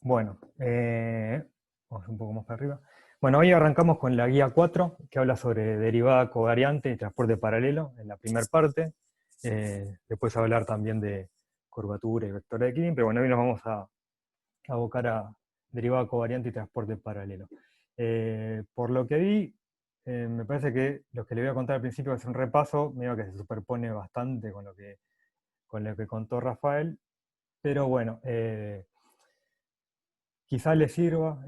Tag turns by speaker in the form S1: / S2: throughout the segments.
S1: Bueno, vamos un poco más para arriba. Bueno, hoy arrancamos con la guía 4, que habla sobre derivada covariante y transporte paralelo, en la primera parte. Después hablar también de curvatura y vector de Killing, pero bueno, hoy nos vamos a abocar a derivada covariante y transporte paralelo. Por lo que vi, me parece que lo que le voy a contar al principio es un repaso, medio que se superpone bastante con lo que contó Rafael, pero bueno, quizás les sirva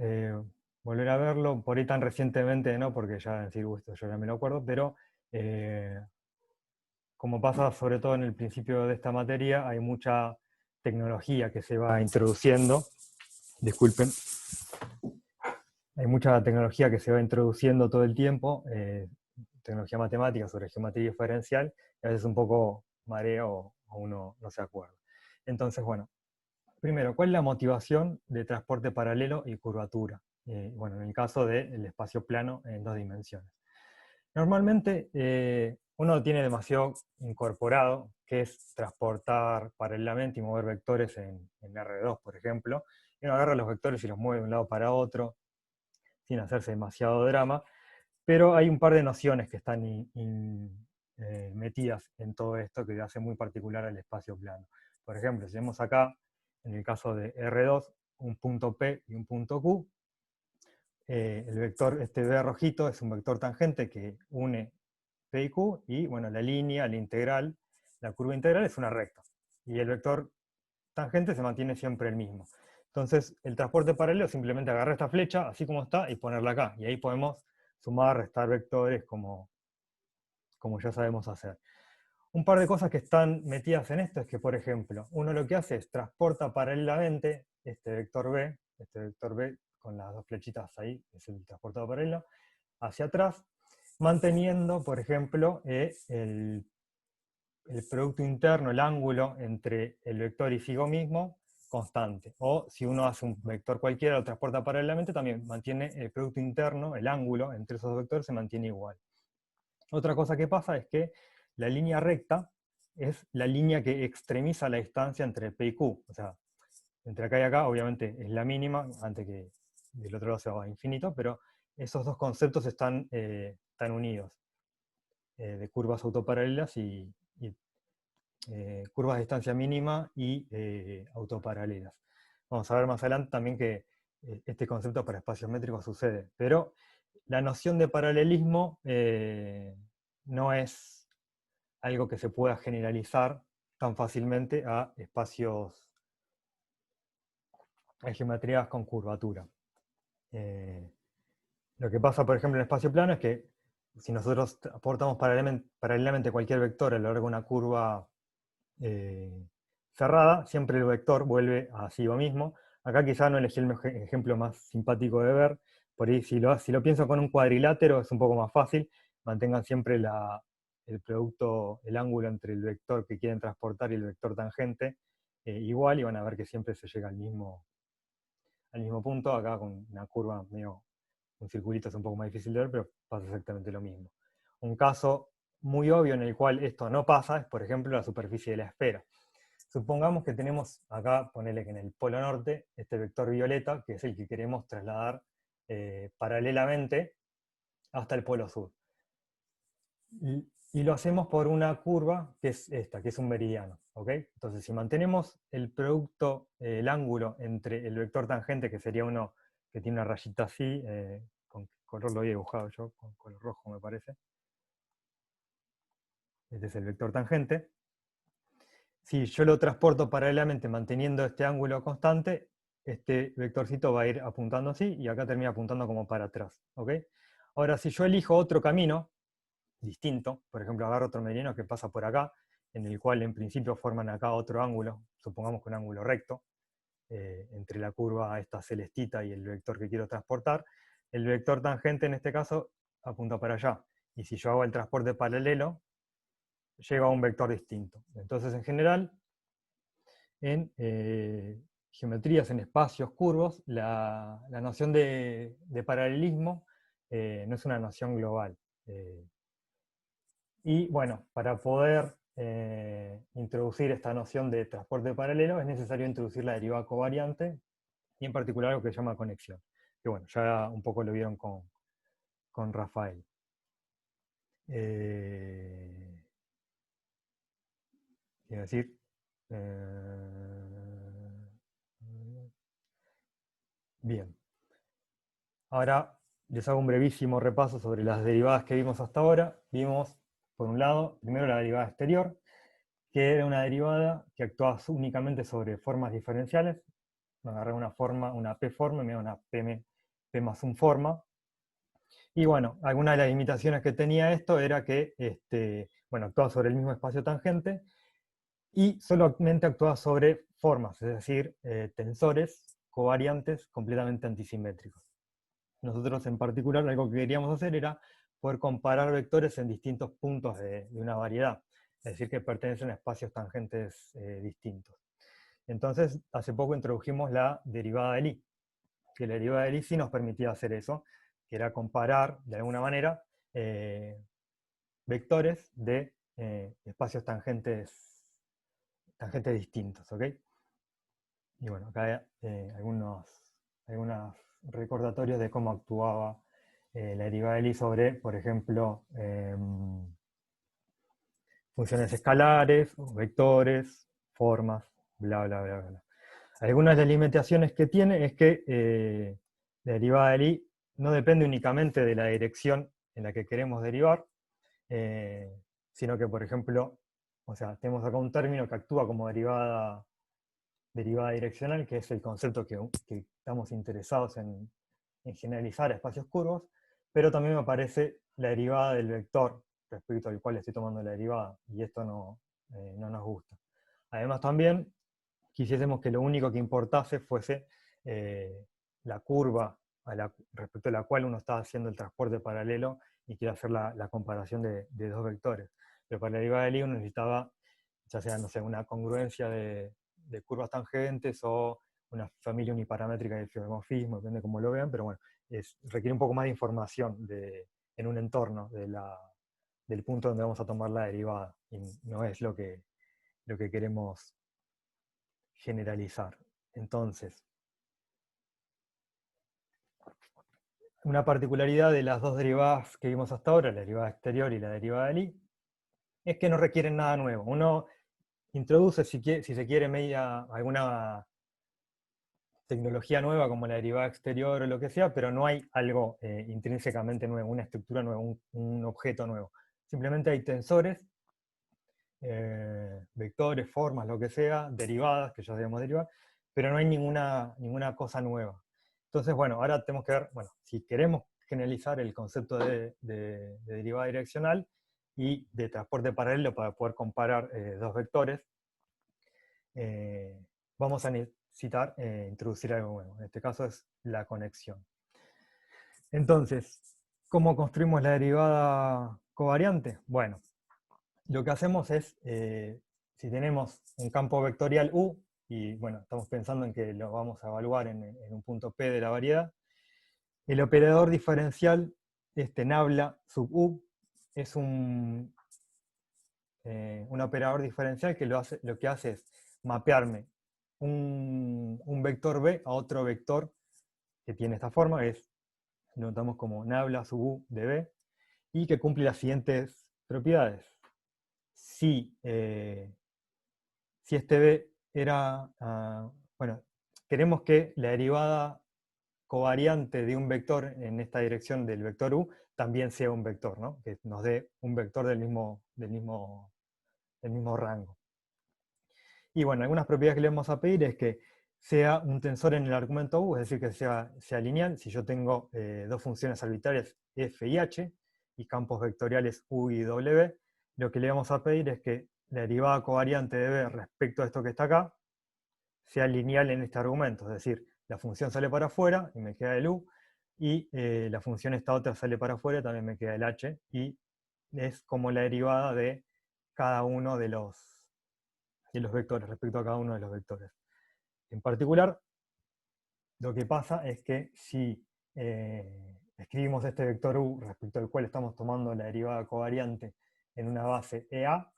S1: volver a verlo, por ahí tan recientemente no, porque ya en sí, esto yo ya me lo acuerdo, pero eh, como pasa sobre todo en el principio de esta materia, hay mucha tecnología que se va introduciendo, disculpen, hay mucha tecnología que se va introduciendo todo el tiempo, tecnología matemática sobre geometría diferencial, y a veces un poco marea o uno no se acuerda. Entonces, bueno, primero, ¿cuál es la motivación de transporte paralelo y curvatura? Bueno, en el caso del espacio plano en dos dimensiones. Normalmente uno lo tiene demasiado incorporado, que es transportar paralelamente y mover vectores en R2, por ejemplo. Y uno agarra los vectores y los mueve de un lado para otro, sin hacerse demasiado drama. Pero hay un par de nociones que están metidas en todo esto que hace muy particular al espacio plano. Por ejemplo, si vemos acá, en el caso de R2, un punto P y un punto Q, el vector, este B rojito, es un vector tangente que une P y Q, y bueno, la línea, la integral, la curva integral es una recta. Y el vector tangente se mantiene siempre el mismo. Entonces, el transporte paralelo es simplemente agarrar esta flecha, así como está, y ponerla acá. Y ahí podemos sumar, restar vectores como ya sabemos hacer. Un par de cosas que están metidas en esto es que, por ejemplo, uno lo que hace es transporta paralelamente este vector B con las dos flechitas ahí, es el transportado paralelo, hacia atrás, manteniendo, por ejemplo, el producto interno, el ángulo entre el vector y sigo mismo, constante. O si uno hace un vector cualquiera, lo transporta paralelamente, también mantiene el producto interno, el ángulo entre esos dos vectores se mantiene igual. Otra cosa que pasa es que la línea recta es la línea que extremiza la distancia entre P y Q. O sea, entre acá y acá, obviamente, es la mínima, antes que del otro lado se va a infinito, pero esos dos conceptos están unidos, de curvas autoparalelas y curvas de distancia mínima y autoparalelas. Vamos a ver más adelante también que este concepto para espacios métricos sucede, pero la noción de paralelismo no es algo que se pueda generalizar tan fácilmente a espacios, a geometrías con curvatura. Eh, lo que pasa, por ejemplo, en espacio plano es que si nosotros aportamos paralelamente cualquier vector a lo largo de una curva eh, cerrada, siempre el vector vuelve a sí mismo. Acá quizá no elegí el ejemplo más simpático de ver, por ahí si lo pienso con un cuadrilátero es un poco más fácil, mantengan siempre el producto, el ángulo entre el vector que quieren transportar y el vector tangente igual, y van a ver que siempre se llega al mismo punto. Acá con una curva medio, un circulito es un poco más difícil de ver, pero pasa exactamente lo mismo. Un caso muy obvio en el cual esto no pasa es, por ejemplo, la superficie de la esfera. Supongamos que tenemos acá, ponele que en el polo norte, este vector violeta, que es el que queremos trasladar paralelamente hasta el polo sur. Y lo hacemos por una curva que es esta, que es un meridiano. ¿Okay? Entonces, si mantenemos el producto, el ángulo entre el vector tangente, que sería uno que tiene una rayita así, con color lo había dibujado yo, con color rojo me parece. Este es el vector tangente. Si yo lo transporto paralelamente manteniendo este ángulo constante, este vectorcito va a ir apuntando así y acá termina apuntando como para atrás. ¿Okay? Ahora, si yo elijo otro camino distinto, por ejemplo, agarro otro meridiano que pasa por acá, en el cual en principio forman acá otro ángulo, supongamos que un ángulo recto, entre la curva esta celestita y el vector que quiero transportar, el vector tangente en este caso apunta para allá. Y si yo hago el transporte paralelo, lleva a un vector distinto. Entonces, en general, en geometrías en espacios curvos, la noción de paralelismo no es una noción global. Y bueno, para poder introducir esta noción de transporte paralelo es necesario introducir la derivada covariante y en particular lo que se llama conexión. Que bueno, ya un poco lo vieron con Rafael. Quiero decir, bien. Ahora les hago un brevísimo repaso sobre las derivadas que vimos hasta ahora. Vimos, por un lado, primero la derivada exterior, que era una derivada que actuaba únicamente sobre formas diferenciales. Me agarré una forma, una P forma, y me da una P más un forma. Y bueno, alguna de las limitaciones que tenía esto era que bueno, actuaba sobre el mismo espacio tangente y solamente actuaba sobre formas, es decir, tensores covariantes completamente antisimétricos. Nosotros en particular algo que queríamos hacer era poder comparar vectores en distintos puntos de una variedad, es decir, que pertenecen a espacios tangentes distintos. Entonces, hace poco introdujimos la derivada de Lie, que la derivada de Lie sí nos permitía hacer eso, que era comparar, de alguna manera, vectores de espacios tangentes distintos, ¿ok? Y bueno, acá hay algunos recordatorios de cómo actuaba la derivada de Lie sobre, por ejemplo, funciones escalares, vectores, formas, bla, bla, bla, bla. Algunas de las limitaciones que tiene es que la derivada de Lie no depende únicamente de la dirección en la que queremos derivar, sino que, por ejemplo, o sea, tenemos acá un término que actúa como derivada direccional, que es el concepto que estamos interesados en generalizar a espacios curvos, pero también me aparece la derivada del vector respecto al cual estoy tomando la derivada, y esto no nos gusta. Además también quisiésemos que lo único que importase fuese la curva respecto a la cual uno está haciendo el transporte paralelo y quiere hacer la comparación de dos vectores. Pero para la derivada de Lie uno necesitaba, ya sea, no sé, una congruencia de curvas tangentes o una familia uniparamétrica de isomorfismo, depende de cómo lo vean, pero bueno, requiere un poco más de información en un entorno del punto donde vamos a tomar la derivada, y no es lo que queremos generalizar. Entonces, una particularidad de las dos derivadas que vimos hasta ahora, la derivada exterior y la derivada de Lie, es que no requieren nada nuevo. Uno introduce, si se quiere, alguna tecnología nueva como la derivada exterior o lo que sea, pero no hay algo intrínsecamente nuevo, una estructura nueva, un objeto nuevo. Simplemente hay tensores, vectores, formas, lo que sea, derivadas, que ya sabemos derivar, pero no hay ninguna cosa nueva. Entonces, bueno, ahora tenemos que ver, bueno, si queremos generalizar el concepto de derivada direccional y de transporte paralelo para poder comparar dos vectores, vamos a necesitar introducir algo nuevo. En este caso es la conexión. Entonces, ¿cómo construimos la derivada covariante? Bueno, lo que hacemos es, si tenemos un campo vectorial U, y bueno, estamos pensando en que lo vamos a evaluar en un punto P de la variedad, el operador diferencial, nabla sub U, es un operador diferencial que lo que hace es mapearme un vector B a otro vector que tiene esta forma, lo notamos como nabla sub U de B, y que cumple las siguientes propiedades. Si este B era, bueno, queremos que la derivada covariante de un vector en esta dirección del vector U también sea un vector, ¿no? Que nos dé un vector del mismo rango. Y bueno, algunas propiedades que le vamos a pedir es que sea un tensor en el argumento U, es decir, que sea lineal. Si yo tengo dos funciones arbitrarias f y h, y campos vectoriales U y W, lo que le vamos a pedir es que la derivada covariante de B respecto a esto que está acá sea lineal en este argumento, es decir, la función sale para afuera y me queda el U, y la función esta otra sale para afuera y también me queda el H, y es como la derivada de cada uno de los vectores, respecto a cada uno de los vectores. En particular, lo que pasa es que si escribimos este vector U respecto al cual estamos tomando la derivada covariante en una base EA,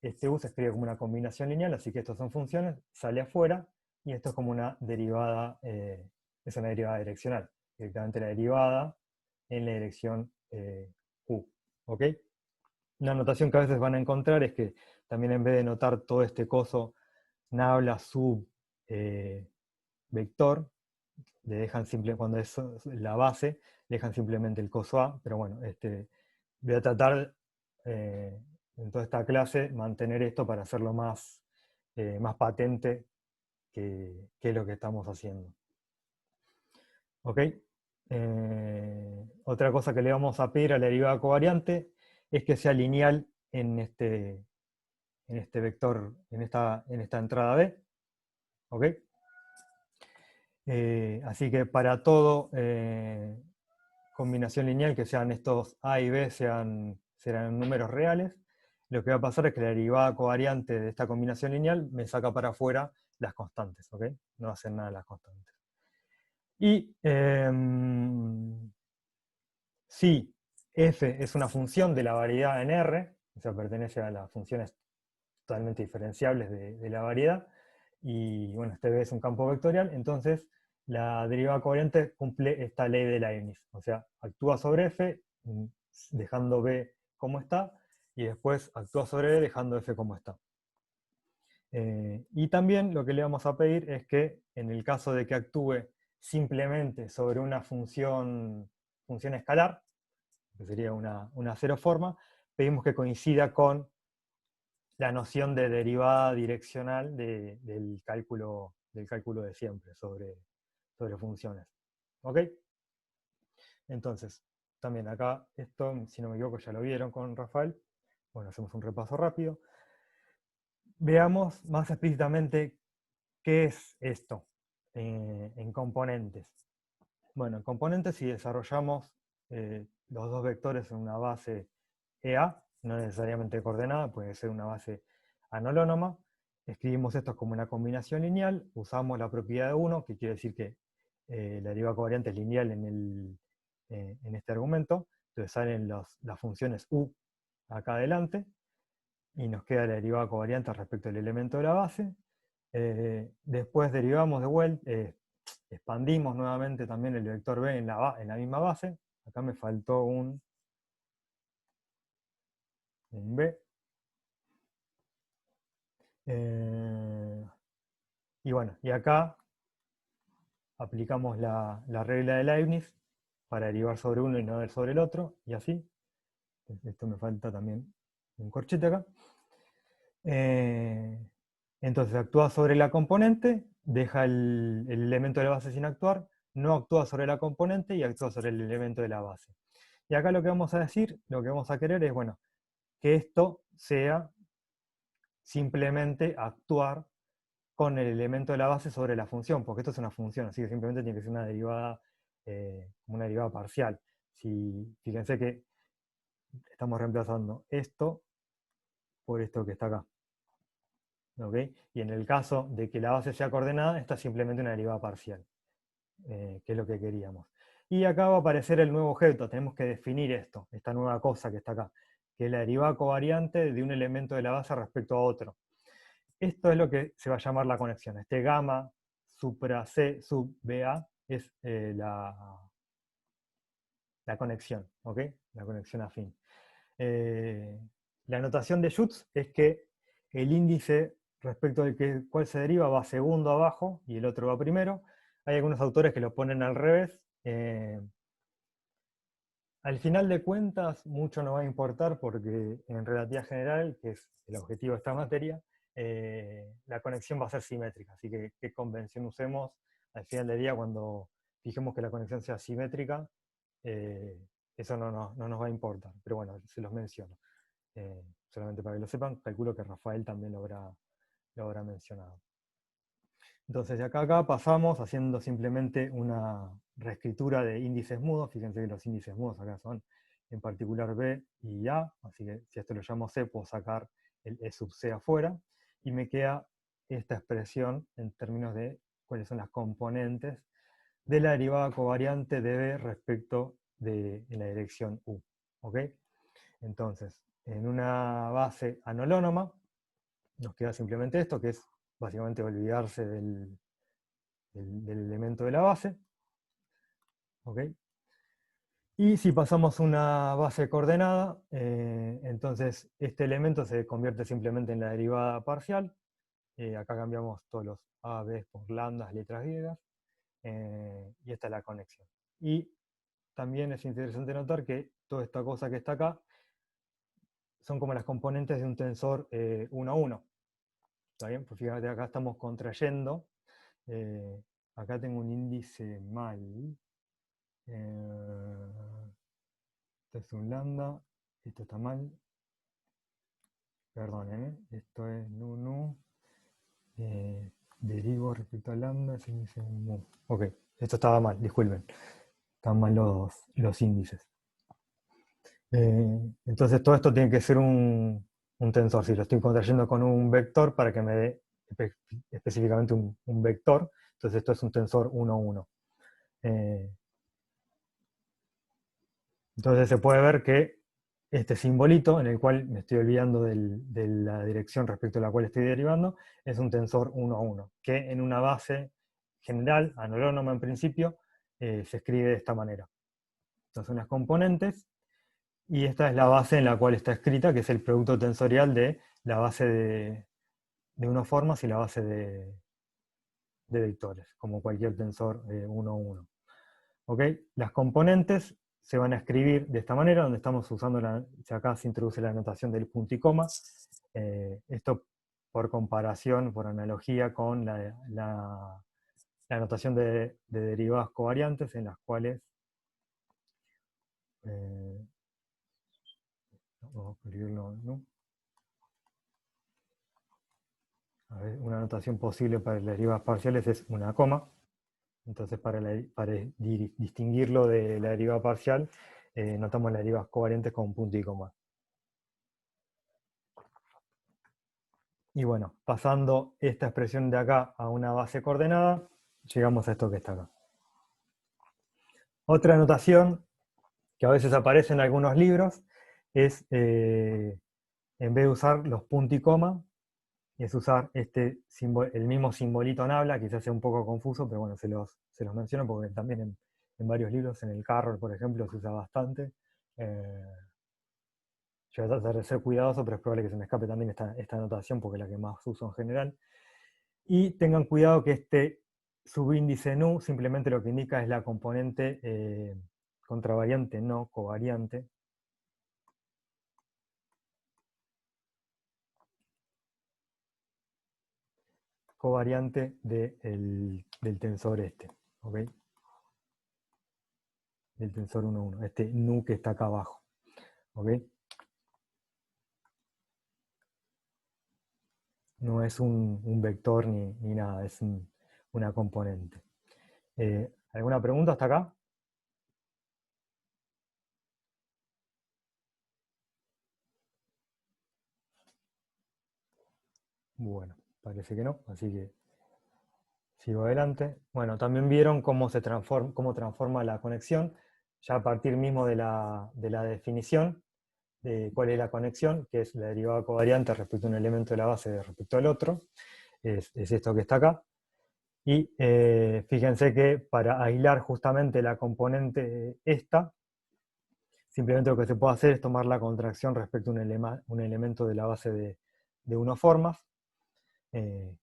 S1: este U se escribe como una combinación lineal, así que estas son funciones, sale afuera, y esto es como una derivada, es una derivada direccional, directamente la derivada en la dirección u, ¿ok? Una notación que a veces van a encontrar es que también en vez de notar todo este coso nabla sub vector, le dejan simple, cuando es la base, le dejan simplemente el coso a, pero bueno, voy a tratar en toda esta clase mantener esto para hacerlo más patente que es lo que estamos haciendo. ¿Ok? Otra cosa que le vamos a pedir a la derivada covariante es que sea lineal en este vector, en esta entrada B. ¿Ok? Así que para todo combinación lineal que sean estos A y B serán números reales, lo que va a pasar es que la derivada covariante de esta combinación lineal me saca para afuera las constantes, ¿ok? No hacen nada las constantes. Y si f es una función de la variedad en R, o sea, pertenece a las funciones totalmente diferenciables de la variedad, y bueno, este B es un campo vectorial, entonces la derivada covariante cumple esta ley de Leibniz, o sea, actúa sobre f dejando B como está, y después actúa sobre B dejando f como está. Y también lo que le vamos a pedir es que en el caso de que actúe simplemente sobre una función escalar, que sería una cero forma, pedimos que coincida con la noción de derivada direccional del cálculo de siempre sobre funciones. ¿Ok? Entonces, también acá, esto, si no me equivoco, ya lo vieron con Rafael. Bueno, hacemos un repaso rápido. Veamos más explícitamente qué es esto en componentes. Bueno, en componentes, si desarrollamos los dos vectores en una base EA, no necesariamente coordenada, puede ser una base anolonoma, escribimos esto como una combinación lineal, usamos la propiedad de 1, que quiere decir que la derivada covariante es lineal en este argumento, entonces salen las funciones u acá adelante, y nos queda la derivada covariante respecto al elemento de la base. Después derivamos de vuelta, expandimos nuevamente también el vector B en la misma base. Acá me faltó un B. Y bueno, y acá aplicamos la regla de Leibniz para derivar sobre uno y no sobre el otro, y así. Esto me falta también un corchete acá. Entonces actúa sobre la componente, deja el elemento de la base sin actuar, no actúa sobre la componente y actúa sobre el elemento de la base. Y acá lo que vamos a decir, lo que vamos a querer es, bueno, que esto sea simplemente actuar con el elemento de la base sobre la función, porque esto es una función, así que simplemente tiene que ser una derivada, como una derivada parcial. Fíjense que estamos reemplazando esto por esto que está acá. ¿Okay? Y en el caso de que la base sea coordenada, esta es simplemente una derivada parcial, que es lo que queríamos. Y acá va a aparecer el nuevo objeto, tenemos que definir esto, esta nueva cosa que está acá, que es la derivada covariante de un elemento de la base respecto a otro. Esto es lo que se va a llamar la conexión. Este gamma supra C sub BA es la conexión, ¿ok? La conexión afín. La notación de Schutz es que el índice respecto del cual se deriva va segundo abajo y el otro va primero. Hay algunos autores que lo ponen al revés. Al final de cuentas, mucho no va a importar porque en relatividad general, que es el objetivo de esta materia, la conexión va a ser simétrica. Así que qué convención usemos, al final del día, cuando fijemos que la conexión sea simétrica, eso no nos va a importar. Pero bueno, se los menciono. Solamente para que lo sepan, calculo que Rafael también lo habrá mencionado. Entonces de acá a acá pasamos haciendo simplemente una reescritura de índices mudos. Fíjense que los índices mudos acá son en particular B y A, así que si esto lo llamo C, puedo sacar el E sub C afuera, y me queda esta expresión en términos de cuáles son las componentes de la derivada covariante de B respecto de la dirección U. ¿Ok? Entonces, en una base anolonoma, nos queda simplemente esto, que es básicamente olvidarse del del elemento de la base. ¿Ok? Y si pasamos una base coordenada, entonces este elemento se convierte simplemente en la derivada parcial. Acá cambiamos todos los a, b por lambdas, letras griegas. Y esta es la conexión. Y también es interesante notar que toda esta cosa que está acá son como las componentes de un tensor 1 a 1. ¿Está bien? Pues fíjate, acá estamos contrayendo. Acá tengo un índice mal. Esto es un lambda, esto está mal. Perdonen, esto es nu. Derivo respecto a lambda, se dice mu. Ok, esto estaba mal, disculpen. Están mal los índices. Entonces todo esto tiene que ser un tensor. Si lo estoy contrayendo con un vector para que me dé específicamente un vector, entonces esto es un tensor 1, 1. Entonces se puede ver que este simbolito, en el cual me estoy olvidando de la dirección respecto a la cual estoy derivando, es un tensor 1 a 1, que en una base general, analónoma en principio, se escribe de esta manera. Estas son las componentes, y esta es la base en la cual está escrita, que es el producto tensorial de la base de unoformas y la base de vectores, como cualquier tensor 1 a 1. ¿Ok? Las componentes se van a escribir de esta manera, donde estamos usando, acá se introduce la notación del punto y coma. Esto por comparación, por analogía con la notación de derivadas covariantes, en las cuales vamos a escribirlo, ¿no? A ver, una notación posible para las derivadas parciales es una coma. Entonces, para distinguirlo de la derivada parcial, notamos las derivas covariantes con punto y coma. Y bueno, pasando esta expresión de acá a una base coordenada, llegamos a esto que está acá. Otra notación que a veces aparece en algunos libros es, en vez de usar los punto y coma, es usar el mismo simbolito en habla. Quizás sea un poco confuso, pero bueno, se los menciono porque también en varios libros, en el Carroll, por ejemplo, se usa bastante. Yo voy a tratar de ser cuidadoso, pero es probable que se me escape también esta notación porque es la que más uso en general. Y tengan cuidado que este subíndice nu simplemente lo que indica es la componente contravariante, no covariante. Covariante del tensor este, ¿ok? Del tensor 1, 1, este nu que está acá abajo, ¿ok? No es un vector ni nada, es una componente. ¿Alguna pregunta hasta acá? Bueno, parece que no, así que sigo adelante. Bueno, también vieron cómo transforma la conexión, ya a partir mismo de la definición de cuál es la conexión, que es la derivada covariante respecto a un elemento de la base respecto al otro, es esto que está acá. Y fíjense que para aislar justamente la componente esta, simplemente lo que se puede hacer es tomar la contracción respecto a un elemento de la base de unoformas,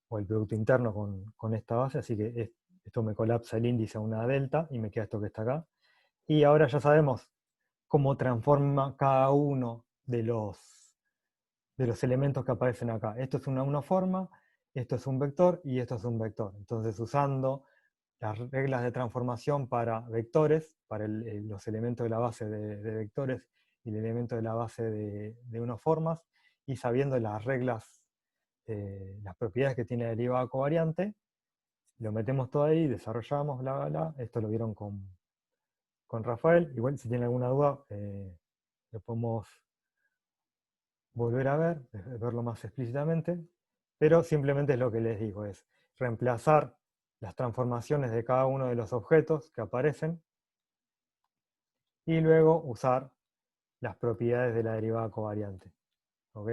S1: o el producto interno con esta base, así que esto me colapsa el índice a una delta y me queda esto que está acá. Y ahora ya sabemos cómo transforma cada uno de los elementos que aparecen acá. Esto es una unoforma, esto es un vector y esto es un vector. Entonces, usando las reglas de transformación para vectores, para los elementos de la base de vectores y el elemento de la base de unoformas, y sabiendo las reglas, las propiedades que tiene la derivada covariante, lo metemos todo ahí, desarrollamos, bla, bla, bla. Esto lo vieron con Rafael. Igual si tienen alguna duda, lo podemos volver a ver, verlo más explícitamente, pero simplemente es lo que les digo, es reemplazar las transformaciones de cada uno de los objetos que aparecen y luego usar las propiedades de la derivada covariante. ¿Ok?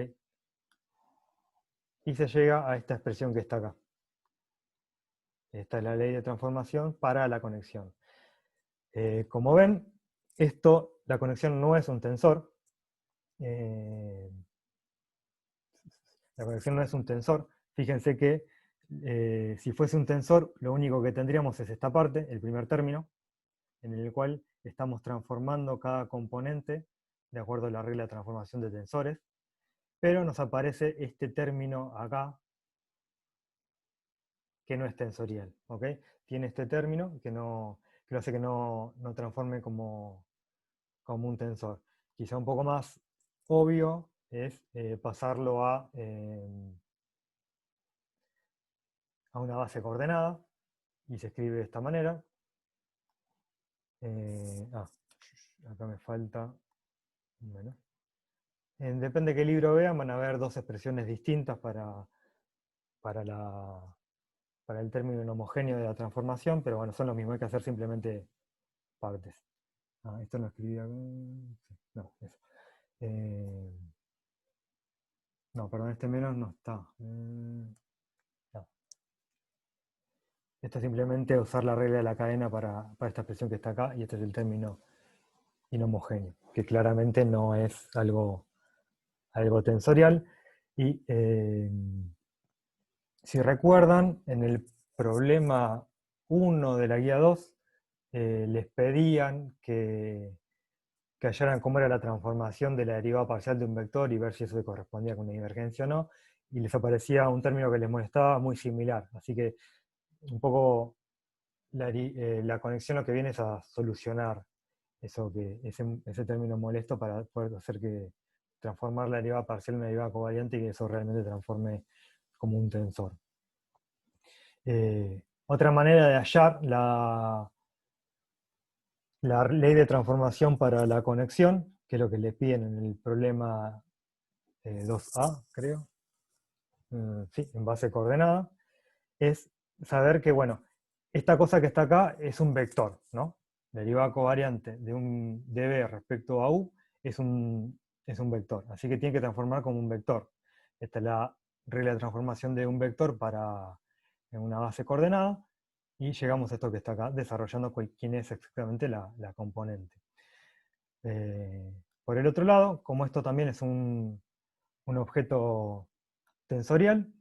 S1: Y se llega a esta expresión que está acá. Esta es la ley de transformación para la conexión. Como ven, la conexión no es un tensor. La conexión no es un tensor. Fíjense que si fuese un tensor, lo único que tendríamos es esta parte, el primer término, en el cual estamos transformando cada componente de acuerdo a la regla de transformación de tensores, pero nos aparece este término acá, que no es tensorial, ¿ok? Tiene este término que lo hace que no transforme como un tensor. Quizá un poco más obvio es pasarlo a una base coordenada, y se escribe de esta manera. Acá me falta menos. Depende de qué libro vean, van a ver dos expresiones distintas para, para el término inhomogéneo de la transformación, pero bueno, son lo mismo, hay que hacer simplemente partes. Esto no escribía. No, eso. No, perdón, este menos no está. No. Esto es simplemente usar la regla de la cadena para esta expresión que está acá, y este es el término inhomogéneo, que claramente no es algo tensorial. Y si recuerdan, en el problema 1 de la guía 2, les pedían que hallaran cómo era la transformación de la derivada parcial de un vector y ver si eso se correspondía con una divergencia o no, y les aparecía un término que les molestaba muy similar. Así que un poco la conexión lo que viene es a solucionar ese término molesto, para poder hacer que transformar la derivada parcial en una derivada covariante y que eso realmente transforme como un tensor. Otra manera de hallar la ley de transformación para la conexión, que es lo que le piden en el problema 2A, creo, sí, en base coordenada, es saber que, bueno, esta cosa que está acá es un vector, ¿no? La derivada covariante de un dB respecto a U es un vector, así que tiene que transformar como un vector. Esta es la regla de transformación de un vector en una base coordenada, y llegamos a esto que está acá, desarrollando quién es exactamente la componente. Por el otro lado, como esto también es un objeto tensorial,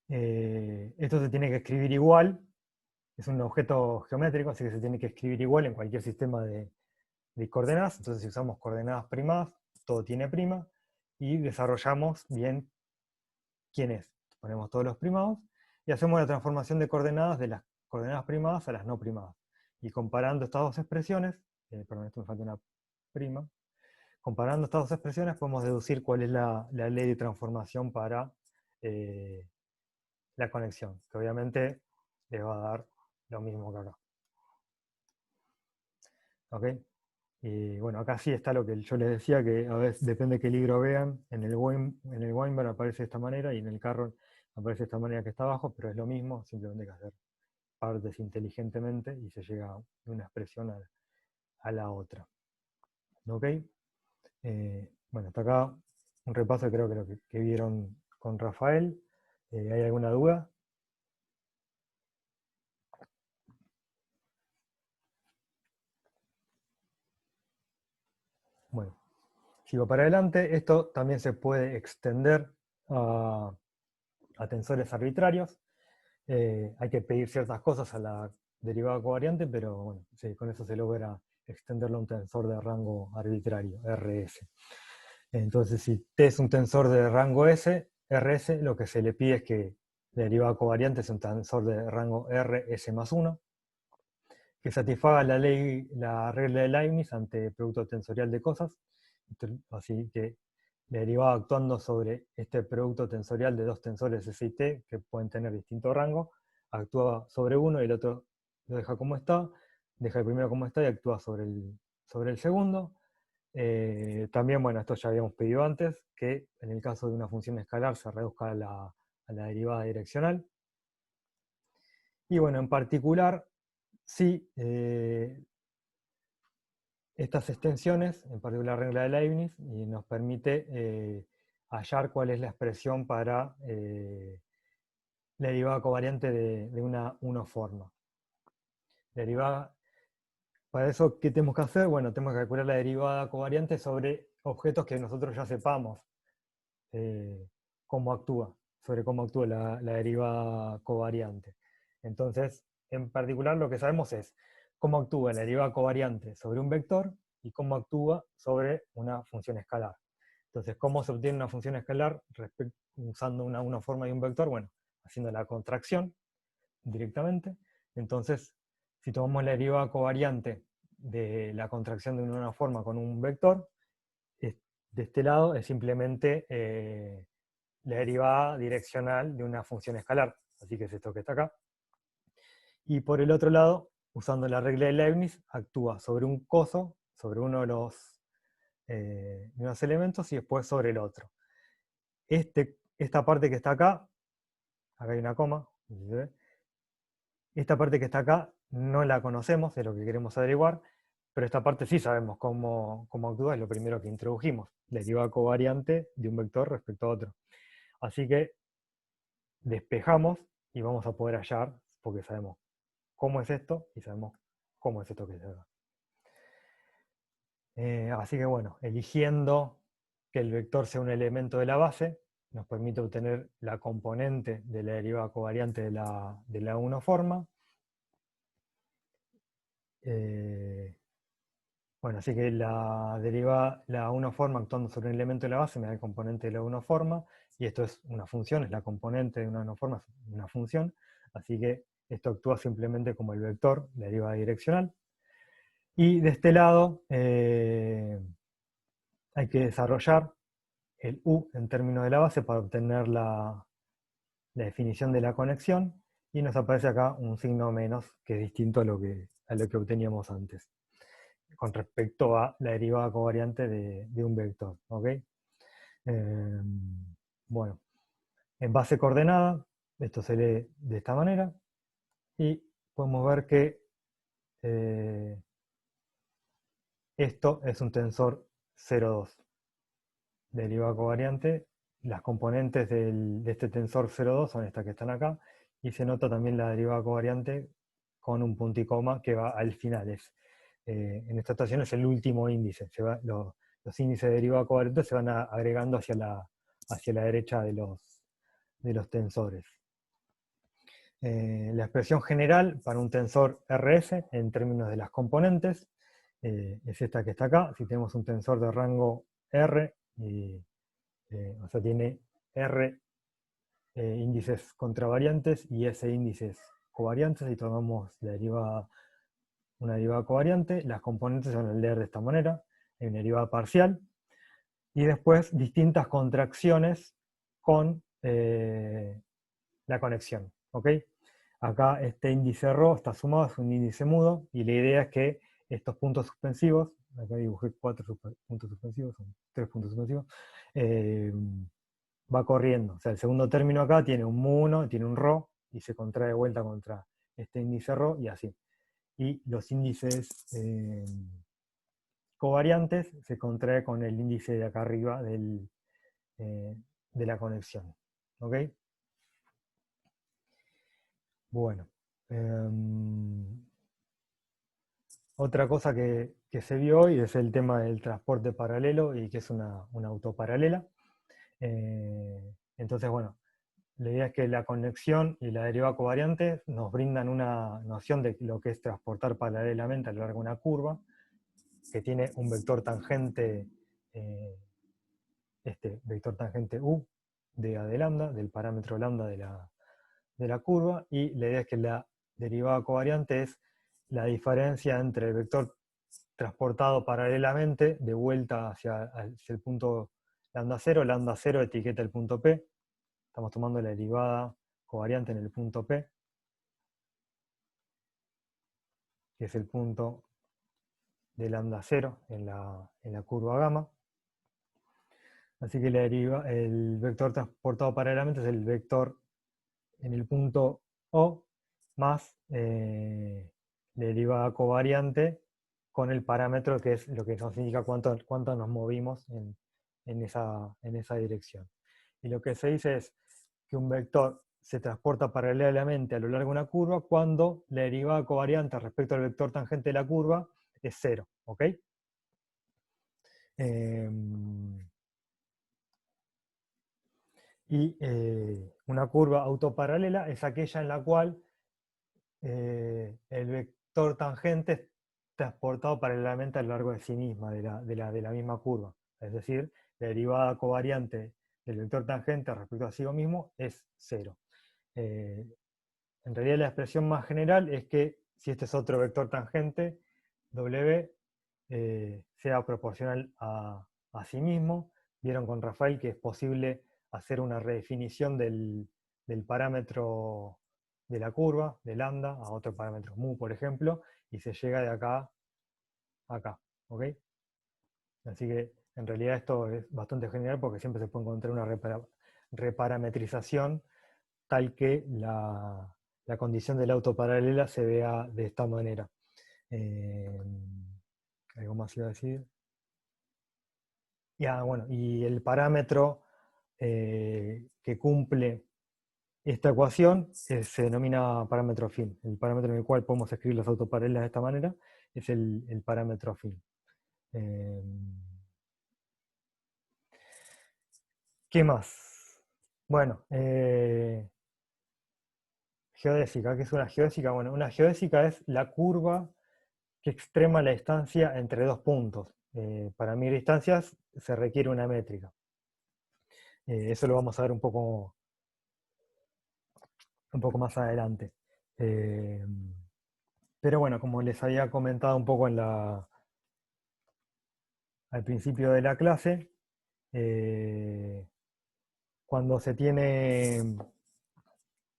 S1: esto se tiene que escribir igual. Es un objeto geométrico, así que se tiene que escribir igual en cualquier sistema de coordenadas. Entonces, si usamos coordenadas primadas, todo tiene prima, y desarrollamos bien quién es. Ponemos todos los primados y hacemos la transformación de coordenadas de las coordenadas primadas a las no primadas. Y comparando estas dos expresiones, perdón, esto me falta una prima, comparando estas dos expresiones podemos deducir cuál es la ley de transformación para la conexión, que obviamente le va a dar lo mismo que acá. ¿Ok? Y bueno, acá sí está lo que yo les decía, que a veces depende de qué libro vean. En el Weinberg aparece de esta manera, y en el Carroll aparece de esta manera que está abajo, pero es lo mismo, simplemente hay que hacer partes inteligentemente y se llega de una expresión a la otra. ¿Ok? Bueno, hasta acá un repaso, creo que lo que vieron con Rafael. ¿Hay alguna duda? Bueno, sigo para adelante. Esto también se puede extender a tensores arbitrarios. Hay que pedir ciertas cosas a la derivada covariante, pero bueno, sí, con eso se logra extenderlo a un tensor de rango arbitrario, RS. Entonces, si T es un tensor de rango S, RS, lo que se le pide es que la derivada covariante es un tensor de rango RS más 1, que satisfaga la regla de Leibniz ante producto tensorial de cosas. Así que la derivada actuando sobre este producto tensorial de dos tensores S y T, que pueden tener distinto rango, actúa sobre uno y el otro lo deja como está, deja el primero como está y actúa sobre el segundo. También, bueno, esto ya habíamos pedido antes, que en el caso de una función escalar se reduzca a la derivada direccional. Y bueno, en particular, sí, estas extensiones, en particular la regla de Leibniz, y nos permite hallar cuál es la expresión para la derivada covariante de una unoforma. Derivada, para eso, ¿qué tenemos que hacer? Bueno, tenemos que calcular la derivada covariante sobre objetos que nosotros ya sepamos cómo actúa, sobre cómo actúa la derivada covariante. Entonces, en particular, lo que sabemos es cómo actúa la derivada covariante sobre un vector y cómo actúa sobre una función escalar. Entonces, ¿cómo se obtiene una función escalar usando una forma y un vector? Bueno, haciendo la contracción directamente. Entonces, si tomamos la derivada covariante de la contracción de una forma con un vector, de este lado es simplemente la derivada direccional de una función escalar, así que es esto que está acá. Y por el otro lado, usando la regla de Leibniz, actúa sobre un coso, sobre uno de los elementos, y después sobre el otro. Esta parte que está acá hay una coma, esta parte que está acá no la conocemos, es lo que queremos averiguar, pero esta parte sí sabemos cómo actúa, es lo primero que introdujimos, la derivada covariante de un vector respecto a otro. Así que despejamos y vamos a poder hallar, porque sabemos cómo es esto y sabemos cómo es esto que se da. Así que bueno, eligiendo que el vector sea un elemento de la base, nos permite obtener la componente de la derivada covariante de la unoforma. Bueno, así que la unoforma actuando sobre un elemento de la base me da el componente de la unoforma, y esto es una función, es la componente de una unoforma, es una función, así que esto actúa simplemente como el vector, la derivada direccional. Y de este lado hay que desarrollar el U en términos de la base para obtener la definición de la conexión, y nos aparece acá un signo menos, que es distinto a lo que obteníamos antes, con respecto a la derivada covariante de un vector. ¿Okay? Bueno, en base coordenada, esto se lee de esta manera, y podemos ver que esto es un tensor 0,2. Derivada covariante, las componentes de este tensor 0,2 son estas que están acá, y se nota también la derivada covariante con un punto y coma que va al final. En esta estación es el último índice. Los índices de derivada covariante se van agregando hacia la derecha de los tensores. La expresión general para un tensor RS en términos de las componentes es esta que está acá. Si tenemos un tensor de rango R, o sea, tiene R índices contravariantes y S índices covariantes, y tomamos una derivada covariante, las componentes se van a leer de esta manera, hay una derivada parcial, y después distintas contracciones con la conexión. ¿Ok? Acá este índice ρ está sumado, es un índice mudo, y la idea es que estos puntos suspensivos, acá dibujé 4 puntos suspensivos, son 3 puntos suspensivos, va corriendo. O sea, el segundo término acá tiene un mu1, tiene un ρ, y se contrae de vuelta contra este índice ρ, y así. Y los índices covariantes se contrae con el índice de acá arriba de la conexión. ¿Ok? Bueno. Otra cosa que se vio hoy es el tema del transporte paralelo, y que es una autoparalela. Entonces, bueno, la idea es que la conexión y la derivada covariante nos brindan una noción de lo que es transportar paralelamente a lo largo de una curva, que tiene un vector tangente, este vector tangente U, de A de lambda, del parámetro lambda de la curva, y la idea es que la derivada covariante es la diferencia entre el vector transportado paralelamente de vuelta hacia el punto lambda 0 etiqueta el punto P, estamos tomando la derivada covariante en el punto P, que es el punto de lambda 0 en la curva gamma. Así que el vector transportado paralelamente es el vector en el punto O más la derivada covariante con el parámetro, que es lo que nos indica cuánto nos movimos en esa dirección. Y lo que se dice es que un vector se transporta paralelamente a lo largo de una curva cuando la derivada covariante respecto al vector tangente de la curva es cero, ¿ok? Y una curva autoparalela es aquella en la cual el vector tangente es transportado paralelamente a lo largo de sí misma, de la misma curva. Es decir, la derivada covariante del vector tangente respecto a sí mismo es cero. En realidad la expresión más general es que si este es otro vector tangente, W sea proporcional a sí mismo. Vieron con Rafael que es posible hacer una redefinición del parámetro de la curva, de lambda, a otro parámetro mu, por ejemplo, y se llega de acá a acá, ¿ok? Así que en realidad esto es bastante general porque siempre se puede encontrar una reparametrización tal que la condición de la autoparalela se vea de esta manera. ¿Algo más iba a decir? Bueno, y el parámetro que cumple esta ecuación se denomina parámetro fin. El parámetro en el cual podemos escribir las autoparalelas de esta manera es el parámetro fin. ¿Qué más? Bueno, geodésica. ¿Qué es una geodésica? Bueno, una geodésica es la curva que extrema la distancia entre dos puntos. Para medir distancias se requiere una métrica. Eso lo vamos a ver un poco más adelante. Pero bueno, como les había comentado un poco al principio de la clase, cuando se tiene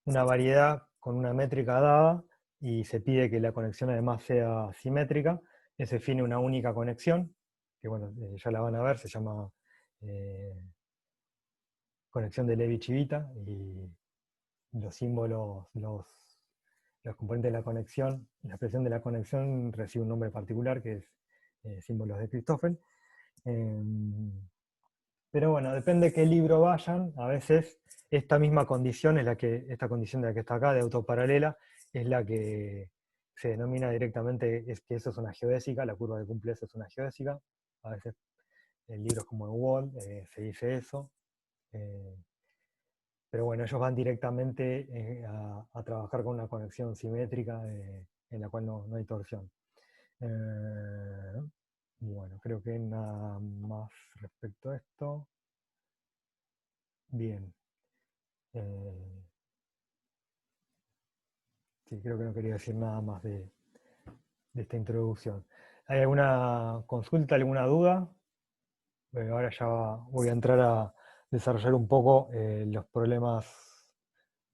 S1: una variedad con una métrica dada y se pide que la conexión además sea simétrica, se define una única conexión, que bueno, ya la van a ver, se llama conexión de Levi-Civita, y los símbolos, los componentes de la conexión, la expresión de la conexión recibe un nombre particular que es símbolos de Christoffel. Pero bueno, depende de qué libro vayan, a veces esta misma condición es esta condición de la que está acá, de autoparalela, es la que se denomina directamente, es que eso es una geodésica, la curva que cumple eso es una geodésica. A veces en libros como en Wall se dice eso. Pero bueno, ellos van directamente a trabajar con una conexión simétrica en la cual no hay torsión. Bueno, creo que nada más respecto a esto. Bien. Sí, creo que no quería decir nada más de esta introducción. ¿Hay alguna consulta, alguna duda? Bueno, ahora ya voy a entrar a desarrollar un poco los problemas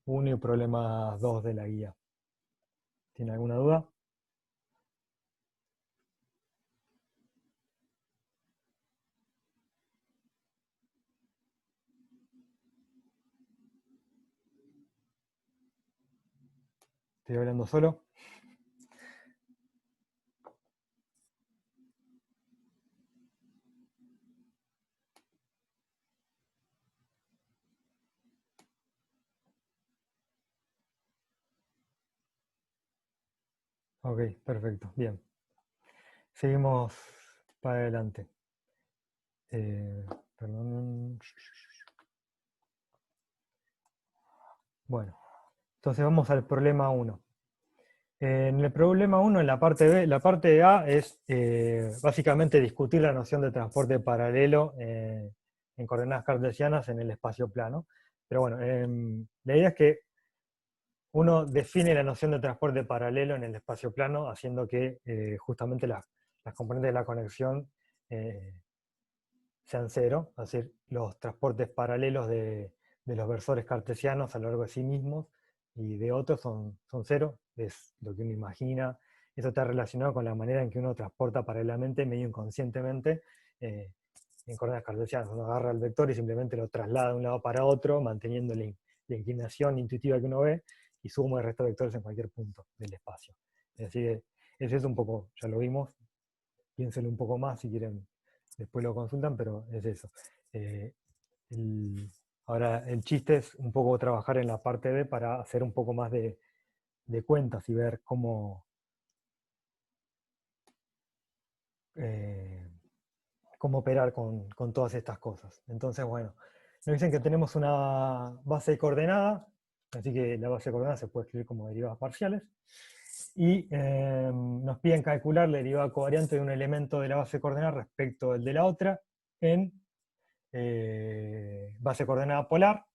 S1: 1 y problemas 2 de la guía. ¿Tiene alguna duda? ¿Estoy hablando solo? Ok, perfecto, bien. Seguimos para adelante. Perdón. Bueno, entonces vamos al problema 1. En el problema 1, en la parte B, la parte A es básicamente discutir la noción de transporte paralelo en coordenadas cartesianas en el espacio plano. Pero bueno, la idea es que uno define la noción de transporte paralelo en el espacio plano, haciendo que justamente las componentes de la conexión sean cero, es decir, los transportes paralelos de los versores cartesianos a lo largo de sí mismos y de otros son cero, es lo que uno imagina. Eso está relacionado con la manera en que uno transporta paralelamente, medio inconscientemente, en coordenadas cartesianas. Uno agarra el vector y simplemente lo traslada de un lado para otro, manteniendo la inclinación intuitiva que uno ve, y suma el resto de vectores en cualquier punto del espacio. Es decir, ese es un poco, ya lo vimos, piénsenlo un poco más si quieren, después lo consultan, pero es eso. Ahora, el chiste es un poco trabajar en la parte B para hacer un poco más de cuentas y ver eh, cómo operar con todas estas cosas. Entonces, bueno, nos dicen que tenemos una base de coordenadas, así que la base de coordenadas se puede escribir como derivadas parciales, y nos piden calcular la derivada covariante de un elemento de la base de coordenadas respecto al de la otra en base coordenada polar,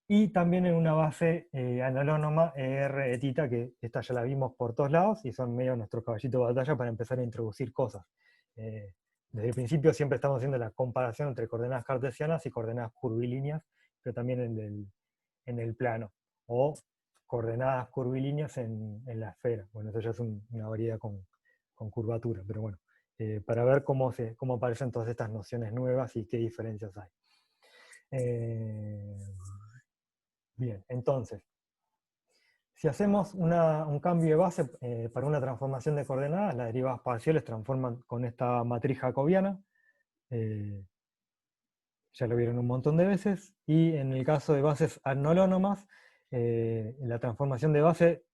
S1: y también en una base analónoma ER etita, que esta ya la vimos por todos lados, y son medio nuestro caballito de batalla para empezar a introducir cosas. Eh, Desde el principio siempre estamos haciendo la comparación entre coordenadas cartesianas y coordenadas curvilíneas, pero también en el plano, o coordenadas curvilíneas en la esfera. Bueno, eso ya es una variedad con curvatura, pero bueno, para ver cómo aparecen todas estas nociones nuevas y qué diferencias hay. Bien, entonces, si hacemos un cambio de base para una transformación de coordenadas, las derivadas parciales transforman con esta matriz jacobiana, eh, ya lo vieron un montón de veces, y en el caso de bases anolonomas, la transformación de base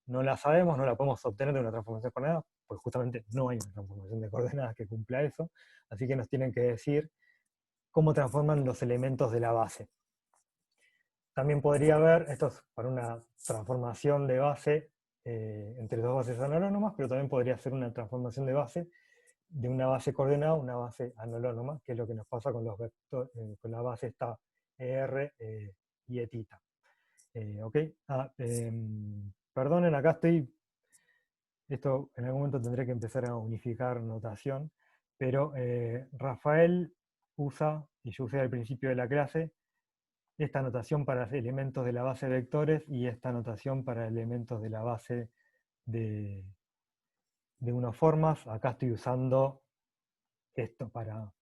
S1: no la sabemos, no la podemos obtener de una transformación de coordenadas, pues justamente no hay una transformación de coordenadas que cumpla eso, así que nos tienen que decir cómo transforman los elementos de la base. También podría haber, esto es para una transformación de base entre dos bases analónomas, pero también podría ser una transformación de base de una base coordenada a una base analónoma, que es lo que nos pasa con los vectores, con la base esta ER y etita. ¿Ok? Perdonen, acá esto en algún momento tendré que empezar a unificar notación, pero Rafael usa, y yo usé al principio de la clase, esta notación para elementos de la base de vectores y esta notación para elementos de la base de unoformas. Acá estoy usando esto para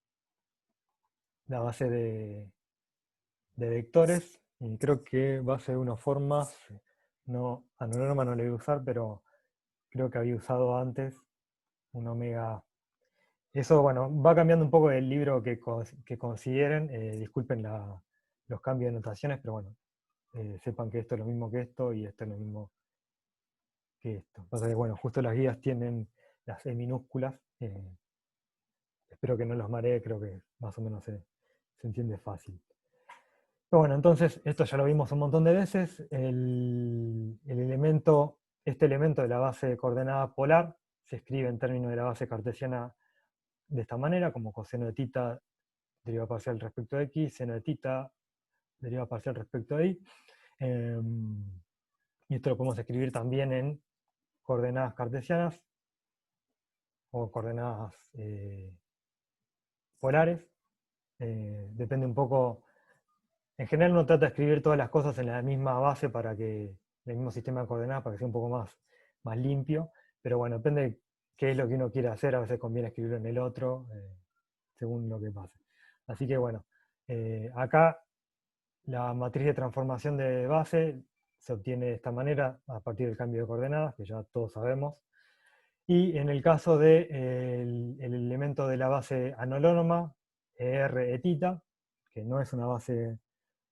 S1: la base de vectores, y creo que base de unoformas, no, a Norma no le voy a usar, pero creo que había usado antes un omega. Eso, bueno, va cambiando un poco el libro que consideren, disculpen los cambios de notaciones, pero bueno, sepan que esto es lo mismo que esto y esto es lo mismo que esto. Pasa que, bueno, justo las guías tienen las E minúsculas. Espero que no los maree, creo que más o menos se entiende fácil. Pero bueno, entonces, esto ya lo vimos un montón de veces. Este elemento de la base coordenada polar se escribe en términos de la base cartesiana de esta manera, como coseno de tita derivada parcial respecto de x, seno de tita derivada parcial respecto de y. Y esto lo podemos escribir también en coordenadas cartesianas o coordenadas polares. Depende un poco. En general uno trata de escribir todas las cosas en la misma base para que, el mismo sistema de coordenadas para que sea un poco más limpio. Pero bueno, depende de qué es lo que uno quiere hacer. A veces conviene escribirlo en el otro, según lo que pase. Así que bueno, acá la matriz de transformación de base se obtiene de esta manera a partir del cambio de coordenadas, que ya todos sabemos. Y en el caso del el elemento de la base analónoma, ER etita, que no es una base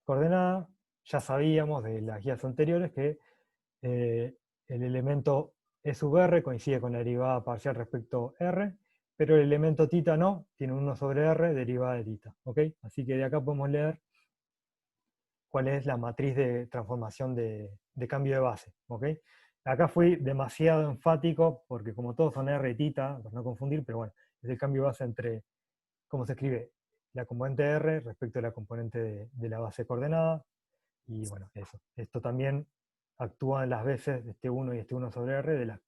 S1: coordenada, ya sabíamos de las guías anteriores que el elemento E sub R coincide con la derivada parcial respecto a R, pero el elemento tita no, tiene 1 sobre R derivada de tita. ¿Ok? Así que de acá podemos leer cuál es la matriz de transformación de cambio de base. ¿Ok? Acá fui demasiado enfático, porque como todos son R y tita, para no confundir, pero bueno, es el cambio de base entre cómo se escribe la componente R respecto a la componente de la base coordenada. Y bueno, eso. Esto también actúa en las veces de este 1 y este 1 sobre R